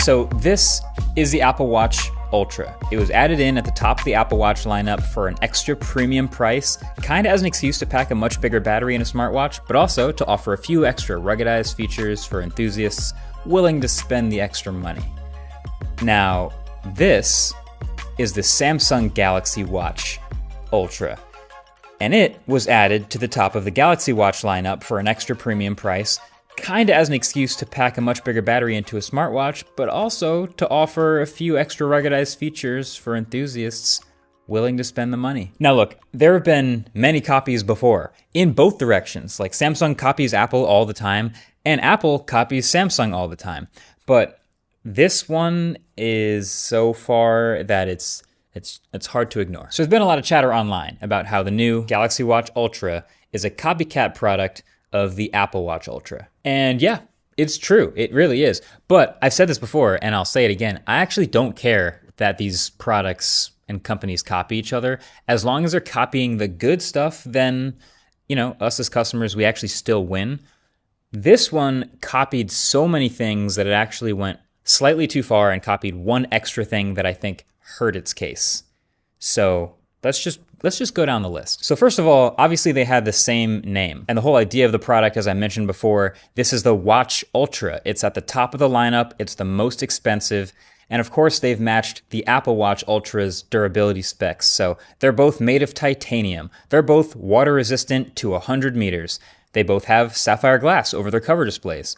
So this is the Apple Watch Ultra. It was added in at the top of the Apple Watch lineup for an extra premium price, kind of as an excuse to pack a much bigger battery in a smartwatch, but also to offer a few extra ruggedized features for enthusiasts willing to spend the extra money. Now, this is the Samsung Galaxy Watch Ultra, and it was added to the top of the Galaxy Watch lineup for an extra premium price, kind of as an excuse to pack a much bigger battery into a smartwatch, but also to offer a few extra ruggedized features for enthusiasts willing to spend the money. Now look, there have been many copies before, in both directions. Like Samsung copies Apple all the time, and Apple copies Samsung all the time. But this one is so far that it's hard to ignore. So there's been a lot of chatter online about how the new Galaxy Watch Ultra is a copycat product of the Apple Watch Ultra. And yeah, it's true, it really is. But I've said this before, and I'll say it again, I actually don't care that these products and companies copy each other. As long as they're copying the good stuff, then, you know, us as customers, we actually still win. This one copied so many things that it actually went slightly too far and copied one extra thing that I think hurt its case. So let's just go down the list. So first of all, obviously they had the same name. And the whole idea of the product, as I mentioned before, this is the Watch Ultra. It's at the top of the lineup. It's the most expensive. And of course, they've matched the Apple Watch Ultra's durability specs. So they're both made of titanium. They're both water resistant to 100 meters. They both have sapphire glass over their cover displays.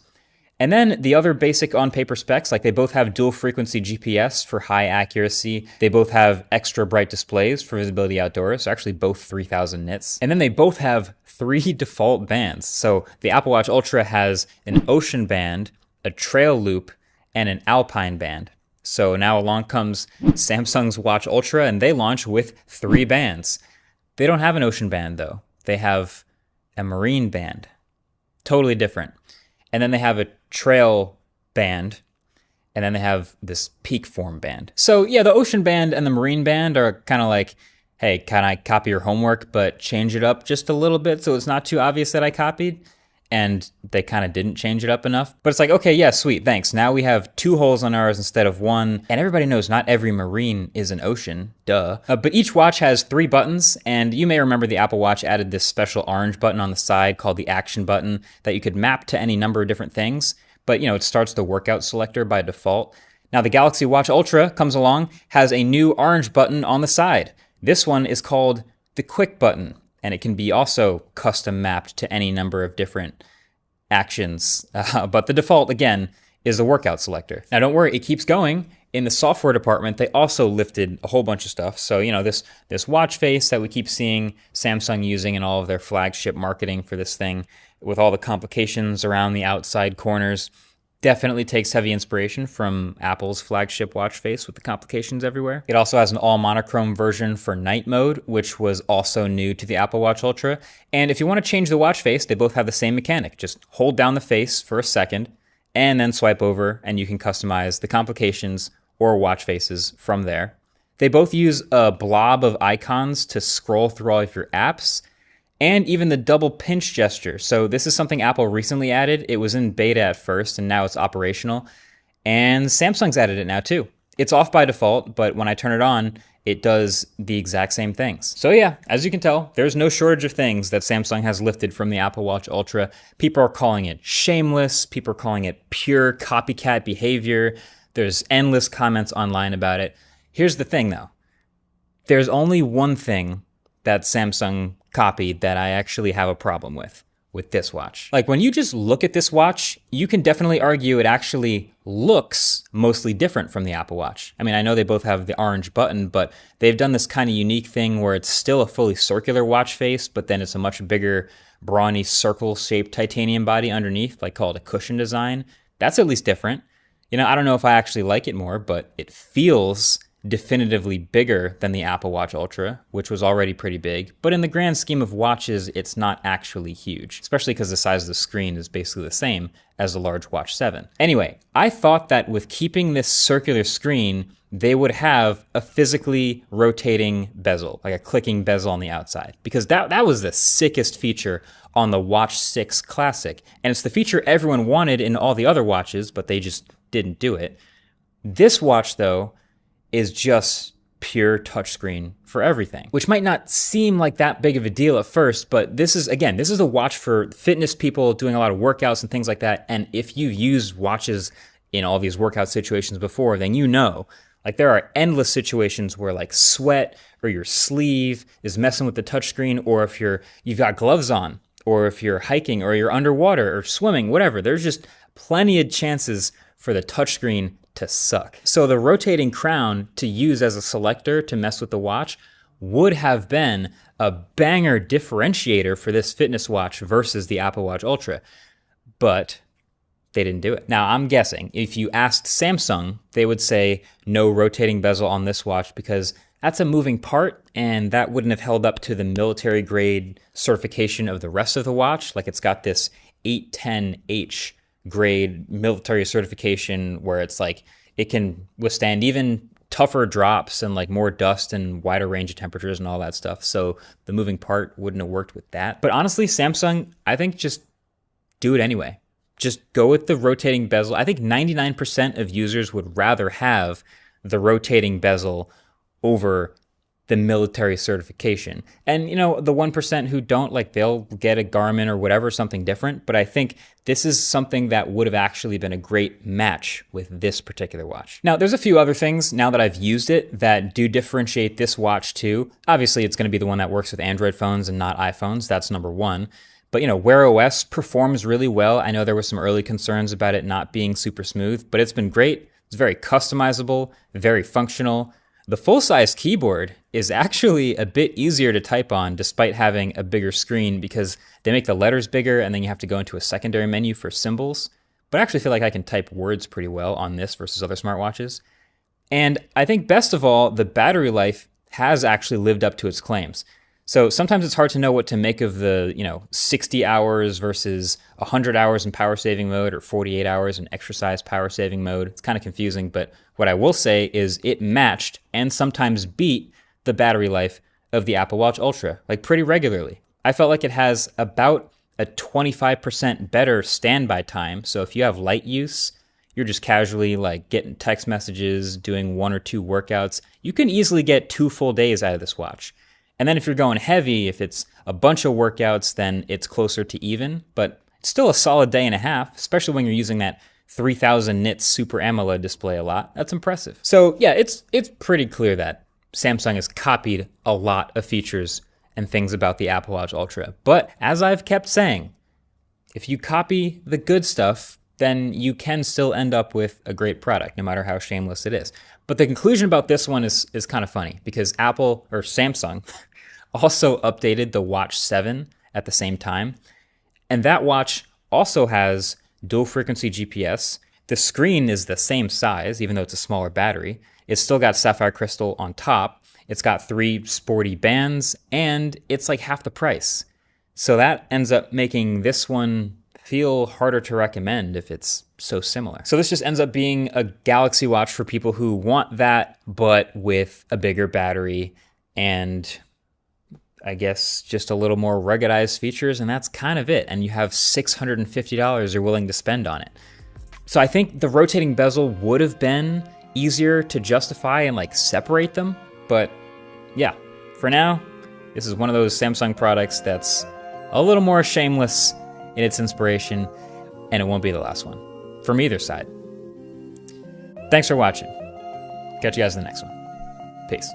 And then the other basic on-paper specs, like they both have dual frequency GPS for high accuracy. They both have extra bright displays for visibility outdoors, so actually both 3000 nits. And then they both have 3 default bands. So the Apple Watch Ultra has an ocean band, a trail loop, and an alpine band. So now along comes Samsung's Watch Ultra, and they launch with 3 bands. They don't have an ocean band though. They have a marine band. Totally different. And then they have a trail band, and then they have this peak form band. So yeah, the ocean band and the marine band are kind of like, hey, can I copy your homework, but change it up just a little bit so it's not too obvious that I copied? And they kind of didn't change it up enough. But it's like, okay, yeah, sweet, thanks. Now we have 2 holes on ours instead of 1. And everybody knows not every marine is an ocean, duh. But each watch has 3 buttons, and you may remember the Apple Watch added this special orange button on the side called the Action button that you could map to any number of different things. But you know, it starts the workout selector by default. Now the Galaxy Watch Ultra comes along, has a new orange button on the side. This one is called the Quick button, and it can be also custom mapped to any number of different actions. But the default, again, is the workout selector. Now don't worry, it keeps going. In the software department, they also lifted a whole bunch of stuff. So, you know, this watch face that we keep seeing Samsung using in all of their flagship marketing for this thing, with all the complications around the outside corners, definitely takes heavy inspiration from Apple's flagship watch face with the complications everywhere. It also has an all monochrome version for night mode, which was also new to the Apple Watch Ultra. And if you want to change the watch face, they both have the same mechanic. Just hold down the face for a second and then swipe over, and you can customize the complications or watch faces from there. They both use a blob of icons to scroll through all of your apps, and even the double pinch gesture. So this is something Apple recently added. It was in beta at first, and now it's operational. And Samsung's added it now too. It's off by default, but when I turn it on, it does the exact same things. So yeah, as you can tell, there's no shortage of things that Samsung has lifted from the Apple Watch Ultra. People are calling it shameless. People are calling it pure copycat behavior. There's endless comments online about it. Here's the thing though. There's only one thing that Samsung copied that I actually have a problem with this watch. Like when you just look at this watch, you can definitely argue it actually looks mostly different from the Apple Watch. I mean, I know they both have the orange button, but they've done this kind of unique thing where it's still a fully circular watch face, but then it's a much bigger, brawny, circle-shaped titanium body underneath, like called a cushion design. That's at least different. You know, I don't know if I actually like it more, but it feels definitively bigger than the Apple Watch Ultra, which was already pretty big. But in the grand scheme of watches, it's not actually huge, especially because the size of the screen is basically the same as the large Watch 7. Anyway, I thought that with keeping this circular screen, they would have a physically rotating bezel, like a clicking bezel on the outside, because that was the sickest feature on the Watch 6 Classic. And it's the feature everyone wanted in all the other watches, but they just didn't do it. This watch, though, is just pure touchscreen for everything, which might not seem like that big of a deal at first, but this is a watch for fitness people doing a lot of workouts and things like that. And if you've used watches in all these workout situations before, then you know, like there are endless situations where like sweat or your sleeve is messing with the touchscreen, or if you've got gloves on, or if you're hiking or you're underwater or swimming, whatever. There's just plenty of chances for the touchscreen to suck. So the rotating crown to use as a selector to mess with the watch would have been a banger differentiator for this fitness watch versus the Apple Watch Ultra, but they didn't do it. Now, I'm guessing if you asked Samsung, they would say no rotating bezel on this watch because that's a moving part and that wouldn't have held up to the military grade certification of the rest of the watch. Like it's got this 810H grade military certification where it's like it can withstand even tougher drops and like more dust and wider range of temperatures and all that stuff. So the moving part wouldn't have worked with that. But honestly, Samsung, I think just do it anyway. Just go with the rotating bezel. I think 99% of users would rather have the rotating bezel over the military certification. And, you know, the 1% who don't, like, they'll get a Garmin or whatever, something different. But I think this is something that would have actually been a great match with this particular watch. Now, there's a few other things now that I've used it that do differentiate this watch too. Obviously, it's going to be the one that works with Android phones and not iPhones. That's number one. But, you know, Wear OS performs really well. I know there were some early concerns about it not being super smooth, but it's been great. It's very customizable, very functional. The full-size keyboard is actually a bit easier to type on despite having a bigger screen because they make the letters bigger and then you have to go into a secondary menu for symbols. But I actually feel like I can type words pretty well on this versus other smartwatches. And I think best of all, the battery life has actually lived up to its claims. So sometimes it's hard to know what to make of the, 60 hours versus 100 hours in power saving mode or 48 hours in exercise power saving mode. It's kind of confusing, but what I will say is it matched and sometimes beat the battery life of the Apple Watch Ultra, like pretty regularly. I felt like it has about a 25% better standby time. So if you have light use, you're just casually like getting text messages, doing 1 or 2 workouts, you can easily get 2 full days out of this watch. And then if you're going heavy, if it's a bunch of workouts, then it's closer to even, but it's still a solid day and a half, especially when you're using that 3000 nits Super AMOLED display a lot. That's impressive. So yeah, it's pretty clear that Samsung has copied a lot of features and things about the Apple Watch Ultra. But as I've kept saying, if you copy the good stuff, then you can still end up with a great product, no matter how shameless it is. But the conclusion about this one is kind of funny because Samsung also updated the Watch 7 at the same time. And that watch also has dual frequency GPS. The screen is the same size, even though it's a smaller battery. It's still got sapphire crystal on top. It's got 3 sporty bands, and it's like half the price. So that ends up making this one feel harder to recommend if it's so similar. So this just ends up being a Galaxy Watch for people who want that, but with a bigger battery and I guess just a little more ruggedized features, and that's kind of it. And you have $650 you're willing to spend on it. So I think the rotating bezel would have been easier to justify and like separate them. But yeah, for now, this is one of those Samsung products that's a little more shameless in its inspiration, and it won't be the last one from either side. Thanks for watching. Catch you guys in the next one. Peace.